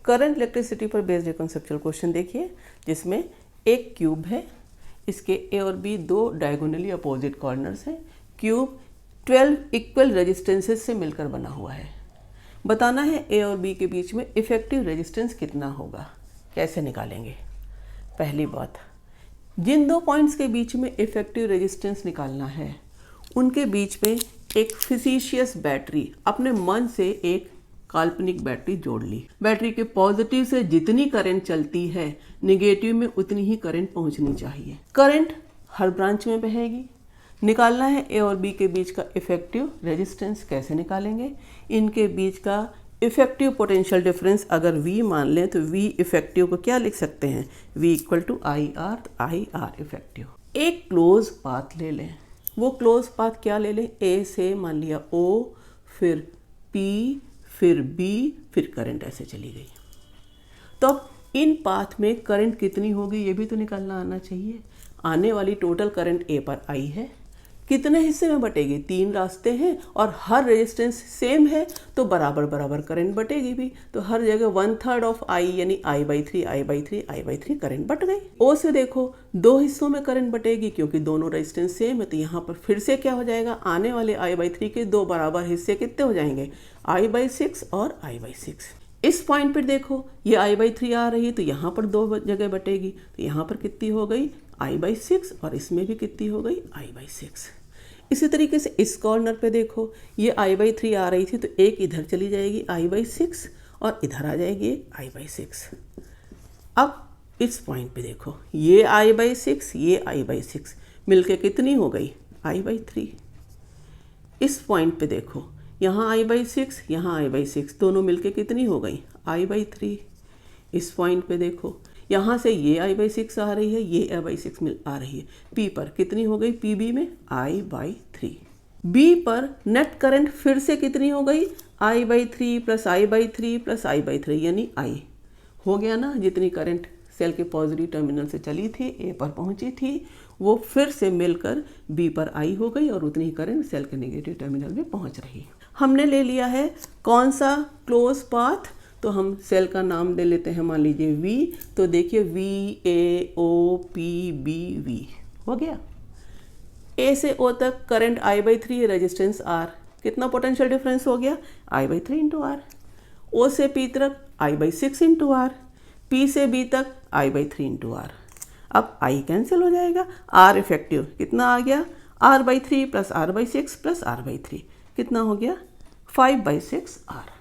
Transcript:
Current electricity पर based एक conceptual question देखिए, जिसमें एक क्यूब है, इसके ए और बी दो डायगोनली अपोजिट कॉर्नर्स हैं। क्यूब 12 इक्वल रेजिस्टेंसेस से मिलकर बना हुआ है। बताना है ए और बी के बीच में इफेक्टिव रेजिस्टेंस कितना होगा। कैसे निकालेंगे? पहली बात, जिन दो पॉइंट्स के बीच में इफेक्टिव रेजिस्टेंस निकालना है, उनके बीच में एक फिजिशियस बैटरी, अपने मन से एक काल्पनिक बैटरी जोड़ ली। बैटरी के पॉजिटिव से जितनी करंट चलती है, नेगेटिव में उतनी ही करंट पहुंचनी चाहिए। करंट हर ब्रांच में बहेगी। निकालना है ए और बी के बीच का इफेक्टिव रेजिस्टेंस। कैसे निकालेंगे? इनके बीच का इफेक्टिव पोटेंशियल डिफरेंस अगर V मान लें तो V इफेक्टिव को क्या लिख सकते हैं? V इक्वल टू IR, तो IR इफेक्टिव। एक क्लोज पाथ ले लें। वो क्लोज पाथ क्या ले लें? A से मान लिया O, फिर P, फिर B, फिर करंट ऐसे चली गई। तो अब इन पाथ में करंट कितनी होगी ये भी तो निकालना आना चाहिए। आने वाली टोटल करंट A पर I है। कितने हिस्से में बटेगी? 3 रास्ते हैं और हर रेजिस्टेंस सेम है, तो बराबर बराबर करंट बटेगी भी। तो हर जगह 1/3 ऑफ I यानी I/3 I/3 I/3 current but गई। O से देखो, 2 हिस्सों में करंट बटेगी क्योंकि दोनों रेजिस्टेंस सेम है, तो यहाँ पर फिर से क्या हो जाएगा? आने वाले I/3 के 2 बराबर हिस्से कितने हो जाएंगे? I/6 और I/6। इस पॉइंट पर देखो, ये I/3 आ रही है तो यहाँ पर 2 जगह बटेगी, तो यहाँ पर कितनी हो गई? I/6 और इसमें भी कितनी हो गई? I/6। इसी तरीके से इस कॉर्नर पे देखो, ये I/3 आ रही थी तो एक इधर चली जाएगी I/6 और इधर आ जाएगी I/6। अब इस पॉइंट पे देखो, ये I/6 ये I/6 मिलके कितनी हो गई? I/3। इस पॉइंट पे देखो, यहाँ I/6 यहाँ I/6 दोनों मिलके कितनी हो गई? I/3। इस पॉइंट पे देखो, यहाँ से ये I/6 आ रही है, ये I/6 मिल आ रही है। P पर कितनी हो गई? PB में I/3। B पर नेट करंट फिर से कितनी हो गई? I/3 plus I/3 plus I/3 यानी I हो गया ना। जितनी करंट सेल के पॉजिटिव टर्मिनल से चली थी, A पर पहुंची थी, वो फिर से मिलकर B पर I हो गई और उतनी ही करंट सेल के नेगेटिव टर्मिनल में पहुंच रही। हमने ले लिया है कौन सा? Close path. तो हम सेल का नाम दे लेते हैं, मान लीजिए V। तो देखिए VAOPBV हो गया। A से O तक करंट I/3, रेजिस्टेंस R। कितना पोटेंशियल डिफरेंस हो गया? I/3 into R। O से P तक I/6 इंटू R। P से B तक I/3 इंटू R। अब I कैंसिल हो जाएगा। R इफेक्टिव कितना आ गया? R/3 plus R/6 plus R/3 कितना हो गया? 5/6 R।